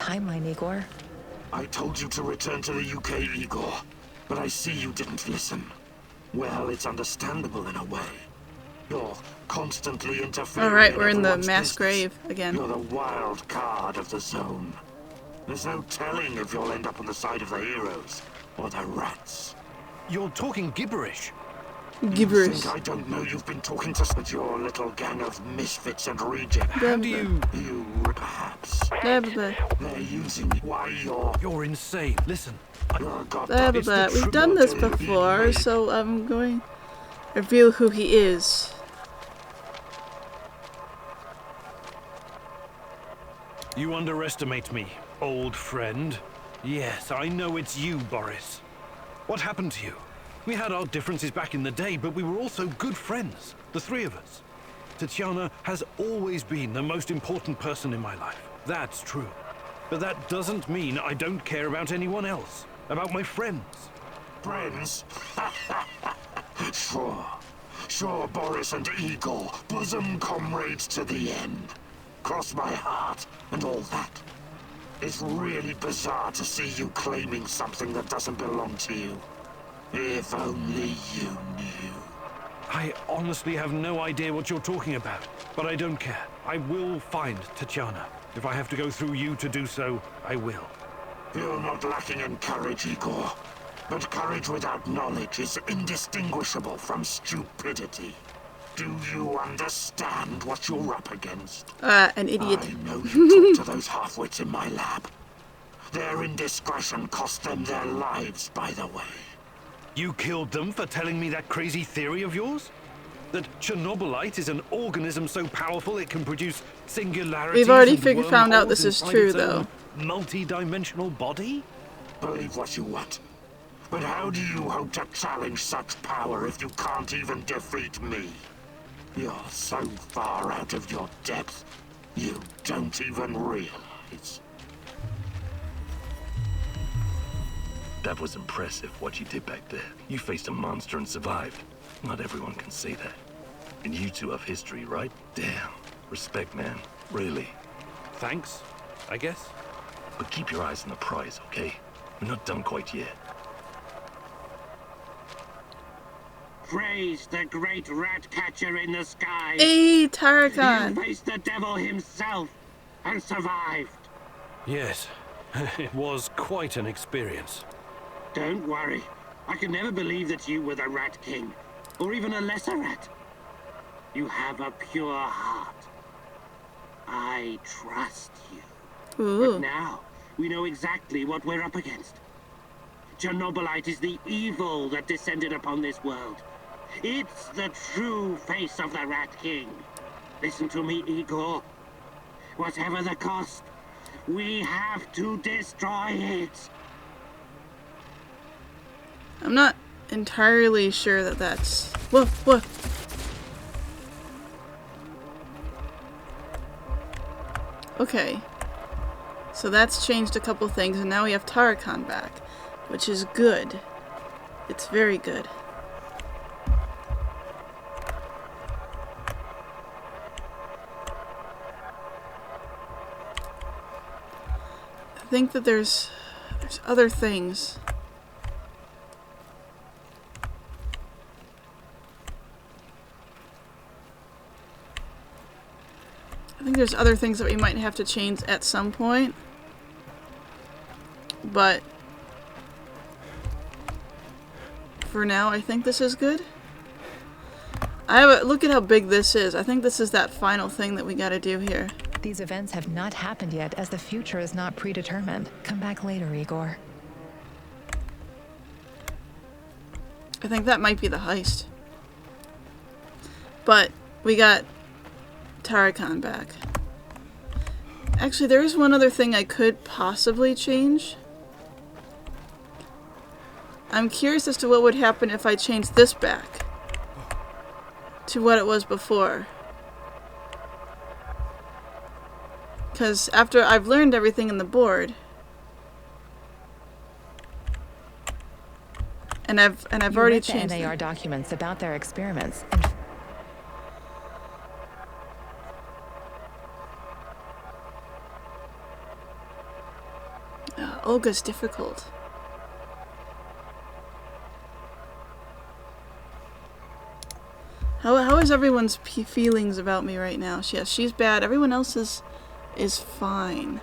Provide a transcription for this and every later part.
timeline, Igor. I told you to return to the UK, Igor, but I see you didn't listen. Well, it's understandable in a way. You're constantly interfering. Alright, we're in the everyone's mass business. grave again. You're the wild card of the zone. There's no telling if you'll end up on the side of the heroes or the rats. You're talking gibberish. Gibberish. You think I don't know you've been talking to your little gang of misfits and rejects? How do you... You, perhaps. Blah, blah, blah. They're using why You're insane. Listen. you're got Blah, blah, It's the blah. We've truth. done this before, so I'm going to reveal who he is. You underestimate me, old friend. Yes, I know it's you, Boris. What happened to you? We had our differences back in the day, but we were also good friends, the three of us. Tatiana has always been the most important person in my life. That's true. But that doesn't mean I don't care about anyone else, about my friends. friends. Sure, Boris and Igor, bosom comrades to the end. Cross my heart and all that. It's really bizarre to see you claiming something that doesn't belong to you. If only you knew. I honestly have no idea what you're talking about, but I don't care. I will find Tatiana. If I have to go through you to do so, I will. You're not lacking in courage, Igor. But courage without knowledge is indistinguishable from stupidity. Do you understand what you're up against? An idiot. I know you talk to those half-wits in my lab. Their indiscretion cost them their lives, by the way. You killed them for telling me that crazy theory of yours? That Chernobylite is an organism so powerful it can produce singularities. We've already and found out wormholes this is inside true, its own though. Multi-dimensional body? Believe what you want. But how do you hope to challenge such power if you can't even defeat me? You're so far out of your depth, you don't even realize. That was impressive, what you did back there. You faced a monster and survived. Not everyone can say that. And you two have history, right? Damn. Respect, man. Really. Thanks, I guess. But keep your eyes on the prize, okay? We're not done quite yet. Praise the great rat catcher in the sky. Hey, Tarakan. You faced the devil himself and survived. Yes, it was quite an experience. Don't worry. I could never believe that you were the Rat King, or even a lesser rat. You have a pure heart. I trust you. Ooh. But now, we know exactly what we're up against. Chernobylite is the evil that descended upon this world. It's the true face of the Rat King. Listen to me, Igor. Whatever the cost, we have to destroy it. I'm not entirely sure that that's... Whoa. Okay. So that's changed a couple things, and now we have Tarakan back, which is good. It's very good. I think that there's other things. I think there's other things that we might have to change at some point. But for now, I think this is good. Look at how big this is. I think this is that final thing that we gotta do here. These events have not happened yet, as the future is not predetermined. Come back later, Igor. I think that might be the heist. But we got Tarakan back. Actually, there is one other thing I could possibly change. I'm curious as to what would happen if I changed this back to what it was before. Because after I've learned everything in the board, and I've already changed the NAR documents about their experiments and Olga's difficult. How is everyone's feelings about me right now? Yes, she's bad. Everyone else is fine.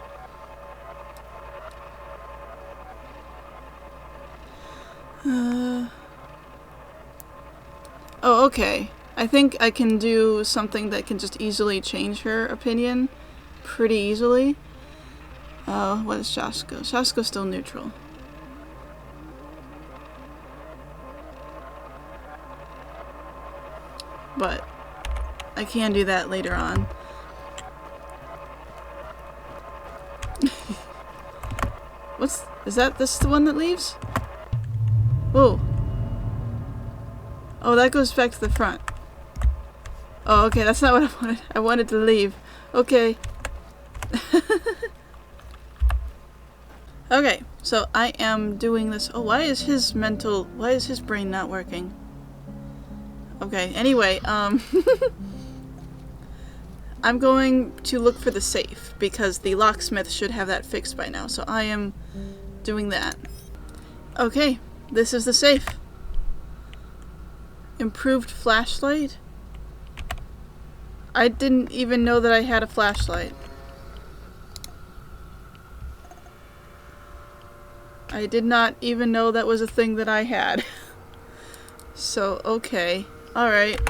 Oh, okay. I think I can do something that can just easily change her opinion pretty easily. What is Shasko? Shasko's still neutral. But I can do that later on. Is this the one that leaves? Whoa. Oh, that goes back to the front. Oh, okay, that's not what I wanted. I wanted to leave. Okay. Okay, so I am doing this. Oh, why is his brain not working? Okay, anyway, I'm going to look for the safe, because the locksmith should have that fixed by now, so I am doing that. Okay, this is the safe. Improved flashlight? I didn't even know that I had a flashlight. I did not even know that was a thing that I had. So, okay. Alright.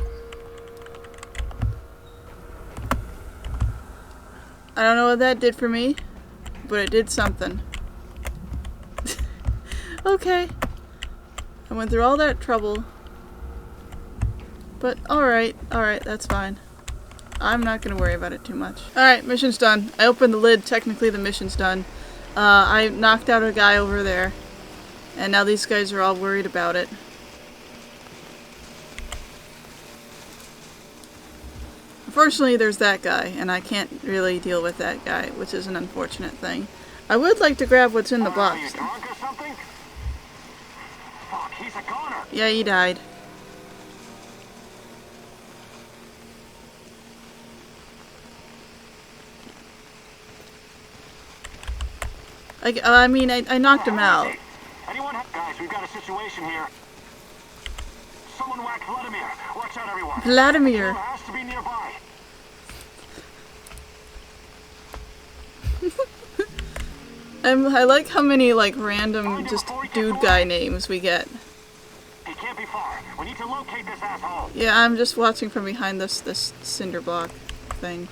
I don't know what that did for me, but it did something. Okay. I went through all that trouble. But alright, that's fine. I'm not gonna worry about it too much. Alright, mission's done. I opened the lid, technically the mission's done. I knocked out a guy over there. And now these guys are all worried about it. Unfortunately, there's that guy, and I can't really deal with that guy, which is an unfortunate thing. I would like to grab what's in the box. Are you drunk or something? Fuck, he's a goner. Yeah, he died. I mean, I knocked him out. Anyone? Guys, we've got a situation here. Someone whacked Vladimir. Watch out, everyone. Vladimir. Has to be nearby. I like how many, like, random, just dude guy names we get. He can't be far. We need to locate this asshole. Yeah, I'm just watching from behind this cinder block thing.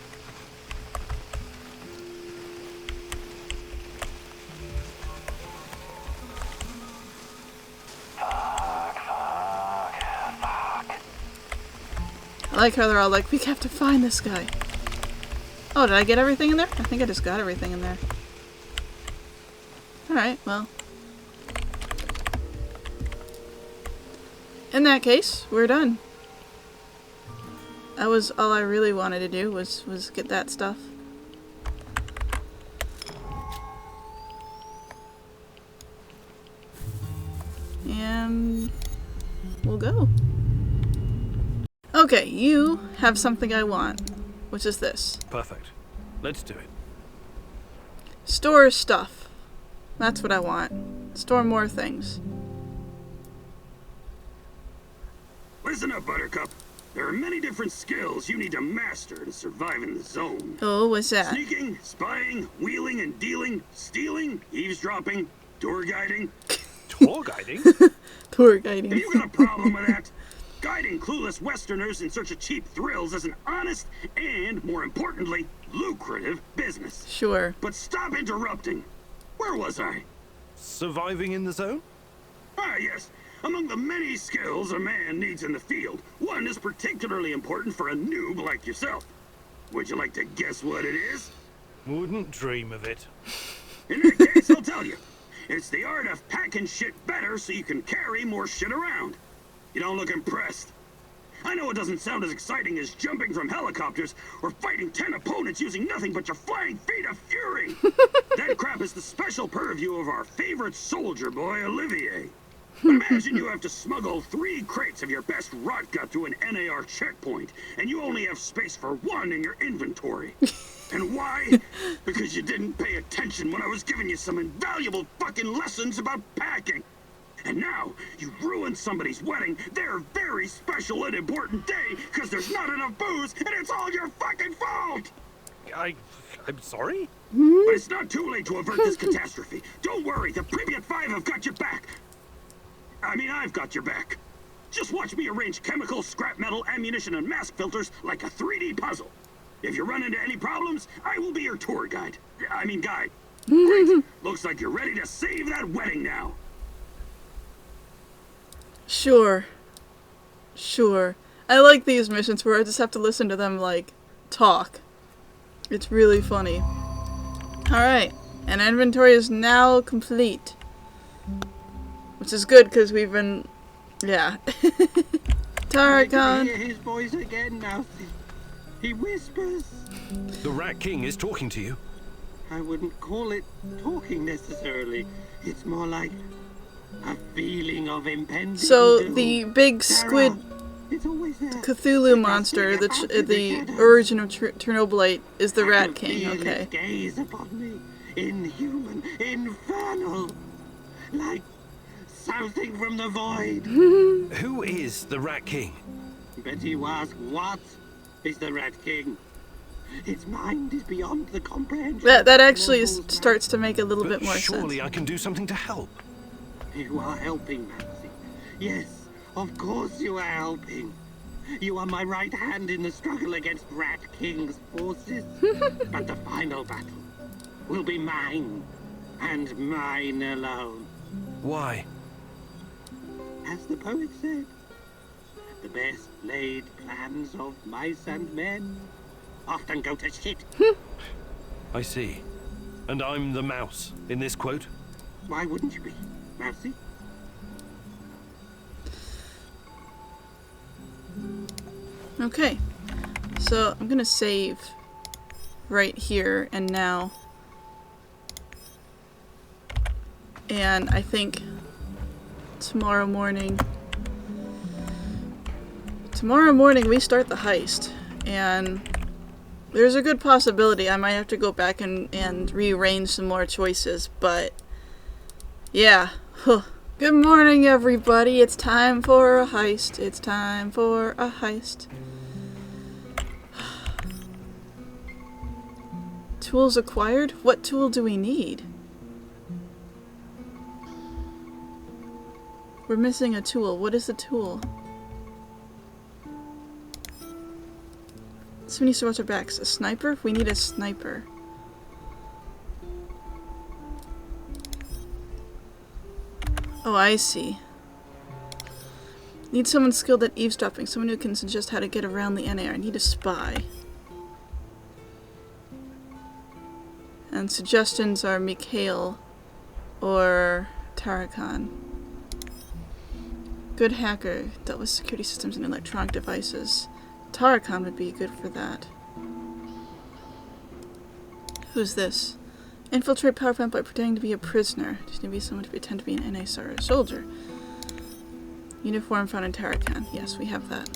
I like how they're all like, we have to find this guy. Oh, did I get everything in there? I think I just got everything in there. Alright, well. In that case, we're done. That was all I really wanted to do, was get that stuff. And we'll go. Okay, you have something I want, which is this. Perfect. Let's do it. Store stuff. That's what I want. Store more things. Listen up, Buttercup. There are many different skills you need to master to survive in the zone. Oh, what's that? Sneaking, spying, wheeling and dealing, stealing, eavesdropping, tour guiding. Tour guiding? Tour guiding. Have you got a problem with that? Guiding clueless Westerners in search of cheap thrills is an honest and, more importantly, lucrative business. Sure. But stop interrupting. Where was I? Surviving in the zone? Ah, yes. Among the many skills a man needs in the field, one is particularly important for a noob like yourself. Would you like to guess what it is? Wouldn't dream of it. In that case, I'll tell you. It's the art of packing shit better so you can carry more shit around. You don't look impressed. I know it doesn't sound as exciting as jumping from helicopters or fighting 10 opponents using nothing but your flying feet of fury. That crap is the special purview of our favorite soldier boy, Olivier. But imagine you have to smuggle 3 crates of your best rotgut through an NAR checkpoint, and you only have space for 1 in your inventory. And why? Because you didn't pay attention when I was giving you some invaluable fucking lessons about packing. And now, you ruined somebody's wedding, their very special and important day, because there's not enough booze, and it's all your fucking fault! I'm sorry? But it's not too late to avert this catastrophe. Don't worry, the Pripyat 5 have got your back. I mean, I've got your back. Just watch me arrange chemicals, scrap metal, ammunition, and mask filters like a 3D puzzle. If you run into any problems, I will be your tour guide. Guide. Great. Looks like you're ready to save that wedding now. Sure. Sure. I like these missions where I just have to listen to them, like, talk. It's really funny. Alright. And inventory is now complete. Which is good, because we've been... Yeah. Tarakan. I hear his voice again, Mousy. He whispers. The Rat King is talking to you. I wouldn't call it talking necessarily. It's more like a feeling of impending So, doom. the big squid It's always there. Cthulhu monster, the origin of Chernobylite, is the Rat King, Feel okay. its gaze upon me. Inhuman, infernal. Like something from the void. Who is the Rat King? Bet you ask, what is the Rat King? Its mind is beyond the comprehension. That actually Mortals, starts to make a little But bit more surely sense. I can do something to help. You are helping, Maxie. Yes, of course you are helping. You are my right hand in the struggle against Rat King's forces. But the final battle will be mine, and mine alone. Why? As the poet said, the best laid plans of mice and men often go to shit. I see. And I'm the mouse in this quote? Why wouldn't you be, Mousy? Okay. So, I'm gonna save right here and now. And I think tomorrow morning we start the heist. And there's a good possibility I might have to go back and rearrange some more choices, but yeah. Good morning, everybody. It's time for a heist. It's time for a heist. Tools acquired? What tool do we need? We're missing a tool. What is the tool? So many swords are backs. A sniper? We need a sniper. Oh, I see. Need someone skilled at eavesdropping. Someone who can suggest how to get around the NAR. I need a spy. And suggestions are Mikhail or Tarakan. Good hacker. Dealt with security systems and electronic devices. Tarakan would be good for that. Who's this? Infiltrate power plant by pretending to be a prisoner. Just need to be someone to pretend to be an NA soldier. Uniform found in Tarakan. Yes, we have that.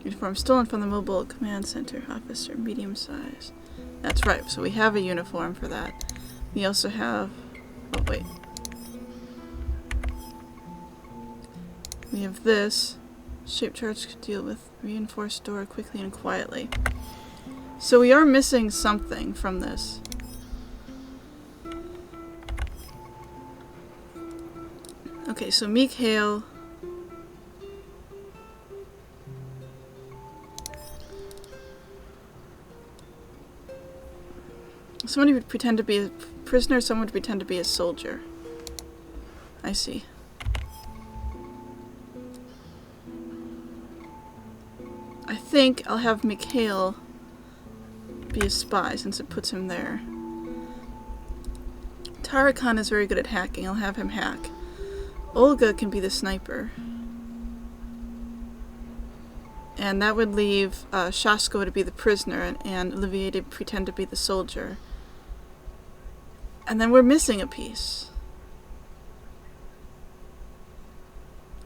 Uniform stolen from the mobile command center. Officer, medium size. That's right, so we have a uniform for that. We also have... Oh, wait. We have this. Shape charge could deal with reinforced door quickly and quietly. So we are missing something from this. Okay, so Mikhail. Someone would pretend to be a prisoner, someone would pretend to be a soldier. I see. I think I'll have Mikhail be a spy since it puts him there. Tarakan is very good at hacking. I'll have him hack. Olga can be the sniper. And that would leave Shasko to be the prisoner and Olivier to pretend to be the soldier. And then we're missing a piece.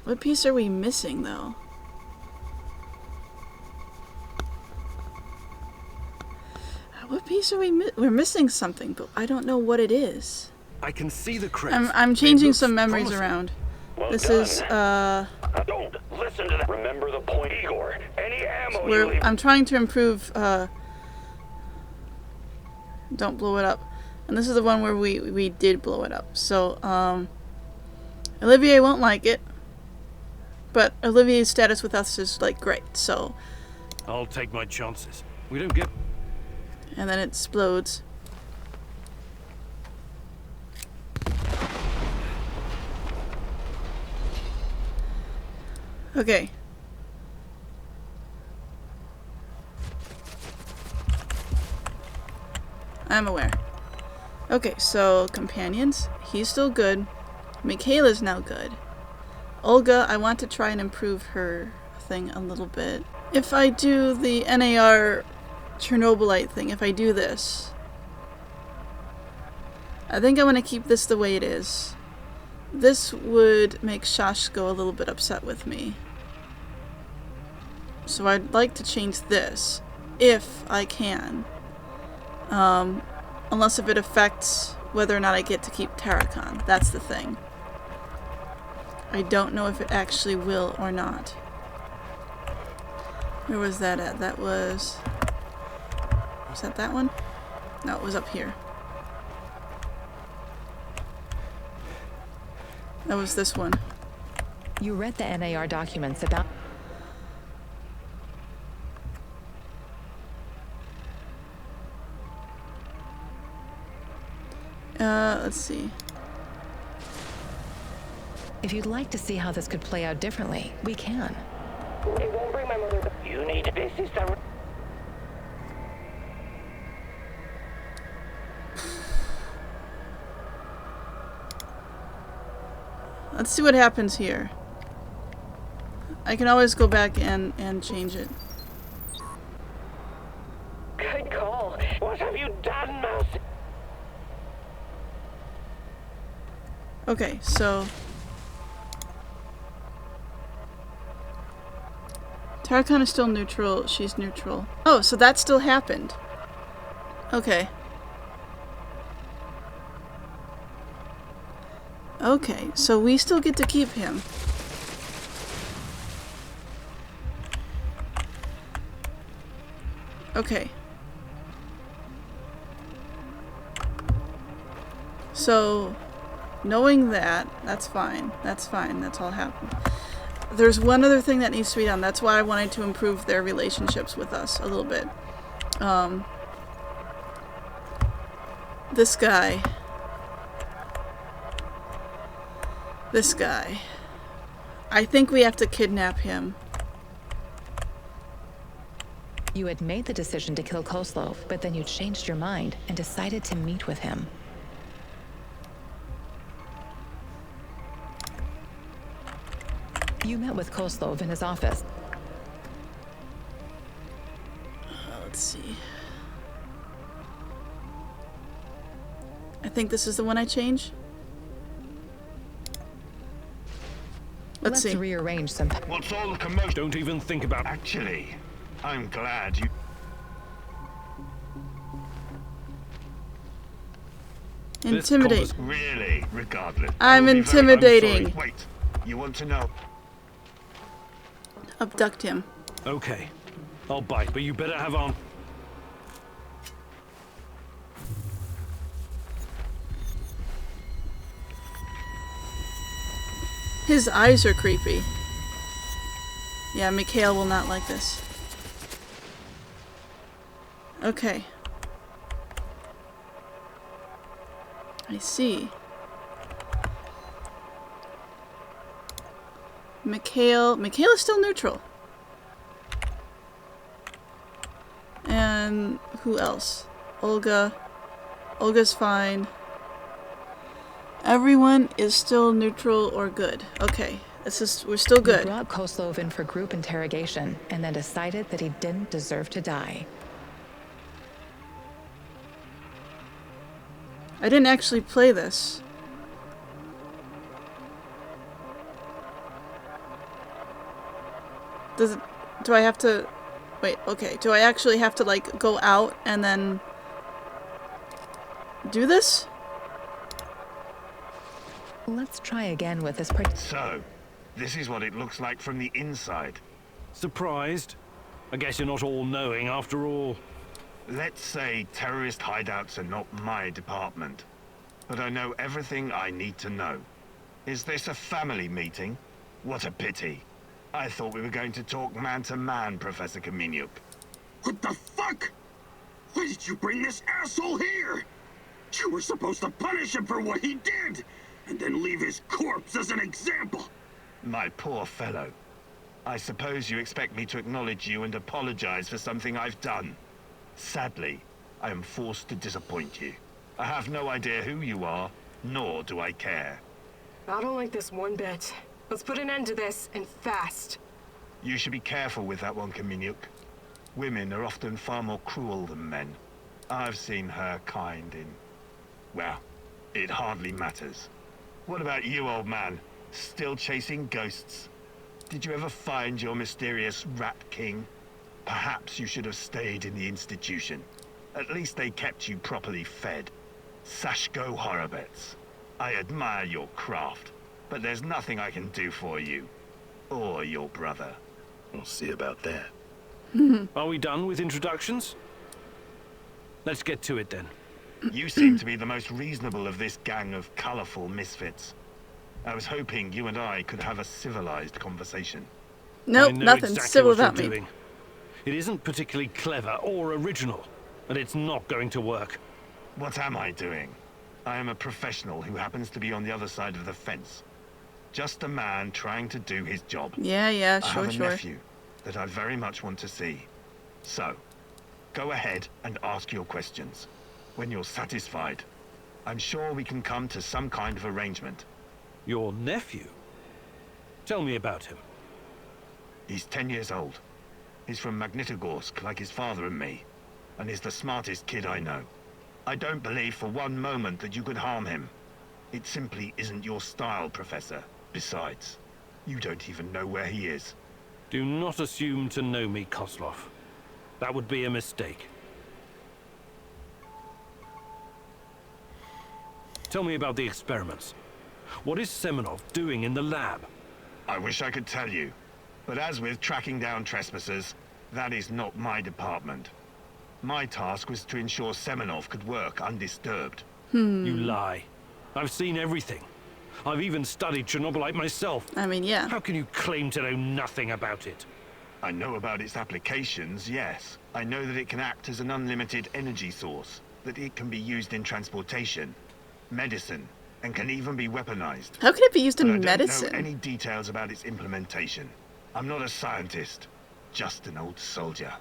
What piece are we missing, though? What piece are we we're missing something, but I don't know what it is. I can see the crest. I'm It changing looks some memories promising. around. Well This done. is, Don't listen to that. Remember the point, Igor. Any ammo you leave. I'm trying to improve, don't blow it up. And this is the one where we did blow it up. So, Olivier won't like it. But Olivier's status with us is, like, great, so... I'll take my chances. We don't get... And then it explodes. Okay. I'm aware. Okay, so companions, he's still good. Michaela's now good. Olga, I want to try and improve her thing a little bit. If I do the NAR Chernobylite thing, if I do this, I think I want to keep this the way it is. This would make Shashko a little bit upset with me. So I'd like to change this, if I can. Unless if it affects whether or not I get to keep Tarakon. That's the thing. I don't know if it actually will or not. Where was that at? That was... Was that that one? No, it was up here. That was this one. You read the NAR documents about... Let's see. If you'd like to see how this could play out differently, we can. It won't bring my mother. You need this is the. Let's see what happens here. I can always go back and change it. Good call. What have you done, Mouse? Okay, so... Tarakon is still neutral. She's neutral. Oh, so that still happened. Okay. Okay, so we still get to keep him. Okay. So, knowing that, that's fine. That's fine. That's all happened. There's one other thing that needs to be done. That's why I wanted to improve their relationships with us a little bit. This guy. This guy. I think we have to kidnap him. You had made the decision to kill Koslov, but then you changed your mind and decided to meet with him. You met with Koslov in his office. Let's see. I think this is the one I change. Let's see. Rearrange some... What's all the commotion? Don't even think about... Actually, I'm glad you... Intimidate. Really, regardless. I'm You'll be very- intimidating. I'm sorry. Wait, you want to know? Abduct him. Okay. I'll bite, but you better have on... His eyes are creepy. Yeah, Mikhail will not like this. Okay. I see. Mikhail is still neutral. And who else? Olga's fine. Everyone is still neutral or good. Okay, we're still You good. brought Koslov in for group interrogation and then decided that he didn't deserve to die. I didn't actually play this. Do I have to... Wait, okay. Do I actually have to, like, go out and then... do this? Let's try again with this So, this is what it looks like from the inside. Surprised? I guess you're not all-knowing after all. Let's say terrorist hideouts are not my department. But I know everything I need to know. Is this a family meeting? What a pity. I thought we were going to talk man-to-man, Professor Kamieniuk. What the fuck? Why did you bring this asshole here? You were supposed to punish him for what he did, and then leave his corpse as an example. My poor fellow. I suppose you expect me to acknowledge you and apologize for something I've done. Sadly, I am forced to disappoint you. I have no idea who you are, nor do I care. I don't like this one bit. Let's put an end to this, and fast. You should be careful with that one, Kamieniuk. Women are often far more cruel than men. I've seen her kind in... well, it hardly matters. What about you, old man? Still chasing ghosts? Did you ever find your mysterious Rat King? Perhaps you should have stayed in the institution. At least they kept you properly fed. Sashko Horobets. I admire your craft, but there's nothing I can do for you. Or your brother. We'll see about that. Are we done with introductions? Let's get to it then. You seem to be the most reasonable of this gang of colorful misfits. I was hoping you and I could have a civilized conversation. Nope, I know nothing exactly civil what you're about me. doing. It isn't particularly clever or original, and it's not going to work. What am I doing? I am a professional who happens to be on the other side of the fence. Just a man trying to do his job. Yeah, I sure, have a sure. nephew that I very much want to see. So, go ahead and ask your questions. When you're satisfied, I'm sure we can come to some kind of arrangement. Your nephew? Tell me about him. He's 10 years old. He's from Magnitogorsk, like his father and me, and he's the smartest kid I know. I don't believe for one moment that you could harm him. It simply isn't your style, Professor. Besides, you don't even know where he is. Do not assume to know me, Koslov. That would be a mistake. Tell me about the experiments. What is Semenov doing in the lab? I wish I could tell you, but as with tracking down trespassers, that is not my department. My task was to ensure Semenov could work undisturbed. You lie. I've seen everything. I've even studied Chernobylite myself. I mean, yeah. How can you claim to know nothing about it? I know about its applications, yes. I know that it can act as an unlimited energy source, that it can be used in transportation, medicine, and can even be weaponized. How can it be used in But I medicine? don't know any details about its implementation. I'm not a scientist, just an old soldier.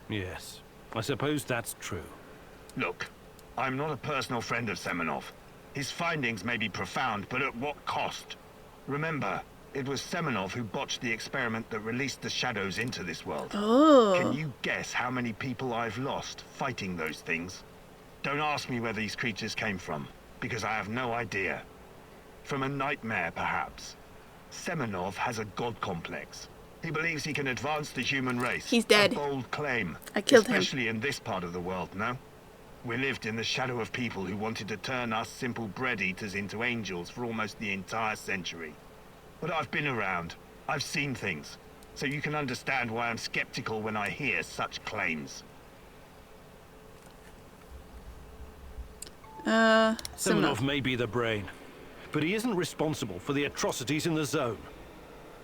Yes, I suppose that's true. Look, I'm not a personal friend of Semenov. His findings may be profound, but at what cost? Remember, it was Semenov who botched the experiment that released the shadows into this world. Oh. Can you guess how many people I've lost fighting those things? Don't ask me where these creatures came from, because I have no idea. From a nightmare, perhaps. Semenov has a god complex. He believes he can advance the human race. He's dead. A bold claim. I killed him. Especially in this part of the world, no? We lived in the shadow of people who wanted to turn us simple bread-eaters into angels for almost the entire century. But I've been around. I've seen things. So you can understand why I'm skeptical when I hear such claims. Semenov may be the brain, but he isn't responsible for the atrocities in the zone.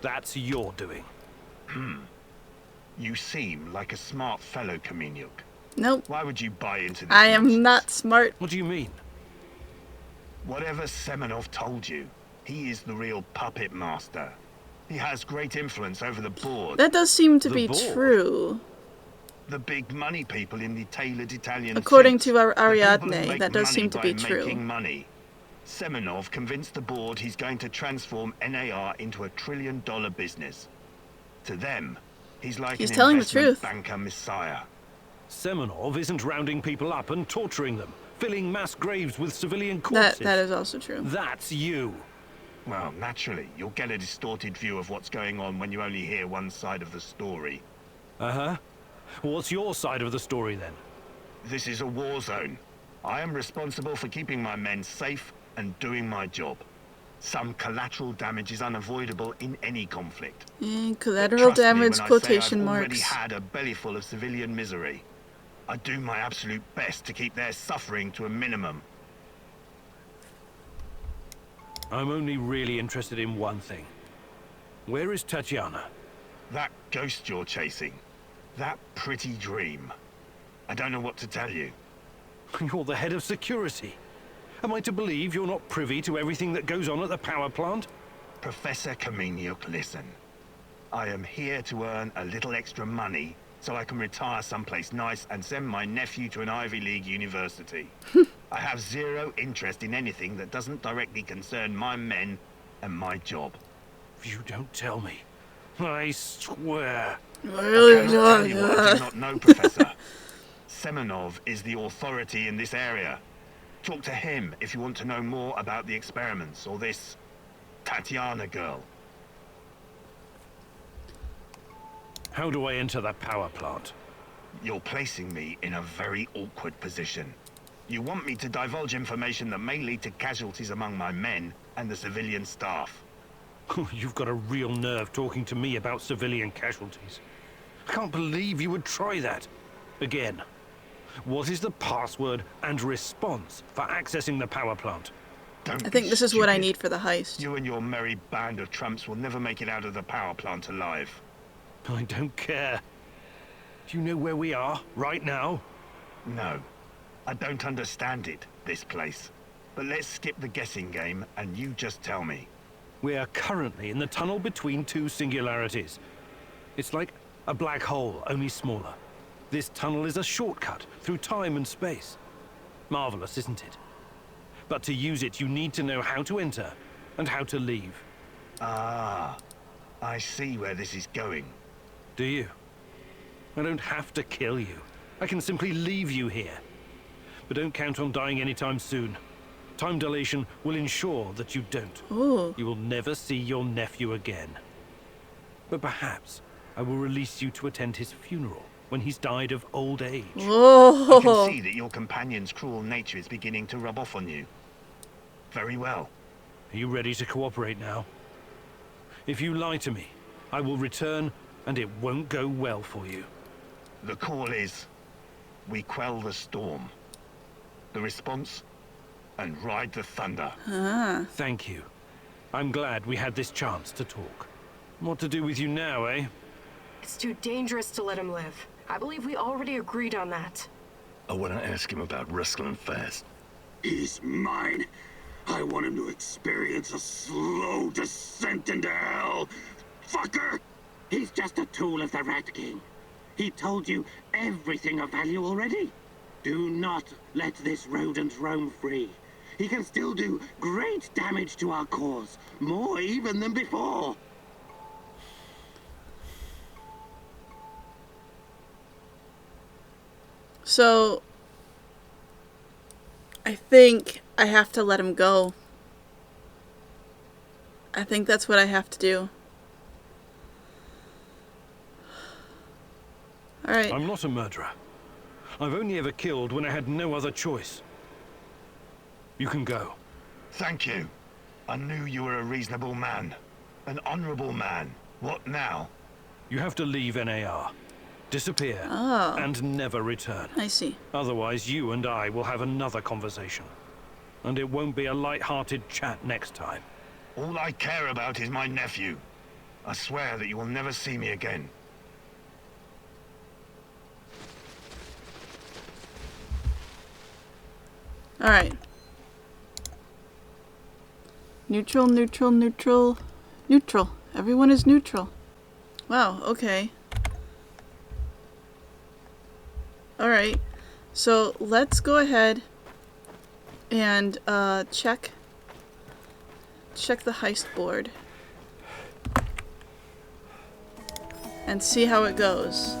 That's your doing. You seem like a smart fellow, Kamieniuk. Nope. Why would you buy into this I am nonsense? not smart. What do you mean? Whatever Semenov told you, he is the real puppet master. He has great influence over the board. That does seem to The be board? true. The big money people in the tailored Italian According suits. to The people who Ariadne, make that does money seem to be by true. making money. Semenov convinced the board he's going to transform NAR into a $1 trillion business. To them, he's like He's an telling the investment truth. banker messiah. Semenov isn't rounding people up and torturing them, filling mass graves with civilian corpses. That is also true. That's you. Well, naturally, you'll get a distorted view of what's going on when you only hear one side of the story. Uh-huh. What's your side of the story, then? This is a war zone. I am responsible for keeping my men safe and doing my job. Some collateral damage is unavoidable in any conflict. Collateral damage, quotation I've marks. already had a bellyful of civilian misery. I do my absolute best to keep their suffering to a minimum. I'm only really interested in one thing. Where is Tatiana? That ghost you're chasing. That pretty dream. I don't know what to tell you. You're the head of security. Am I to believe you're not privy to everything that goes on at the power plant? Professor Kameniuk, listen. I am here to earn a little extra money so I can retire someplace nice and send my nephew to an Ivy League university. I have zero interest in anything that doesn't directly concern my men and my job. You don't tell me. I swear. I can't tell you what I do not know, Professor. Semenov is the authority in this area. Talk to him if you want to know more about the experiments or this Tatiana girl. How do I enter the power plant? You're placing me in a very awkward position. You want me to divulge information that may lead to casualties among my men and the civilian staff. You've got a real nerve talking to me about civilian casualties. I can't believe you would try that. Again. What is the password and response for accessing the power plant? I think this is what I need for the heist. You and your merry band of trumps will never make it out of the power plant alive. I don't care. Do you know where we are right now? No. I don't understand it, this place. But let's skip the guessing game and you just tell me. We are currently in the tunnel between two singularities. It's like a black hole, only smaller. This tunnel is a shortcut through time and space. Marvelous, isn't it? But to use it, you need to know how to enter and how to leave. Ah, I see where this is going. Do you? I don't have to kill you. I can simply leave you here. But don't count on dying anytime soon. Time dilation will ensure that you don't. Ooh. You will never see your nephew again. But perhaps I will release you to attend his funeral when he's died of old age. Whoa. I can see that your companion's cruel nature is beginning to rub off on you. Very well. Are you ready to cooperate now? If you lie to me, I will return and it won't go well for you. The call is, we quell the storm. The response, and ride the thunder. Thank you. I'm glad we had this chance to talk. What to do with you now, eh? It's too dangerous to let him live. I believe we already agreed on that. I want to ask him about wrestling fast. He's mine. I want him to experience a slow descent into hell. Fucker! He's just a tool of the Rat King. He told you everything of value already. Do not let this rodent roam free. He can still do great damage to our cause, more even than before. So, I think I have to let him go. I think that's what I have to do. Alright. I'm not a murderer. I've only ever killed when I had no other choice. You can go. Thank you. I knew you were a reasonable man. An honorable man. What now? You have to leave NAR. Disappear. Oh. And never return. I see. Otherwise, you and I will have another conversation. And it won't be a light-hearted chat next time. All I care about is my nephew. I swear that you will never see me again. Alright. Neutral, neutral, neutral. Neutral. Everyone is neutral. Wow, okay. Alright. So let's go ahead and check the heist board and see how it goes.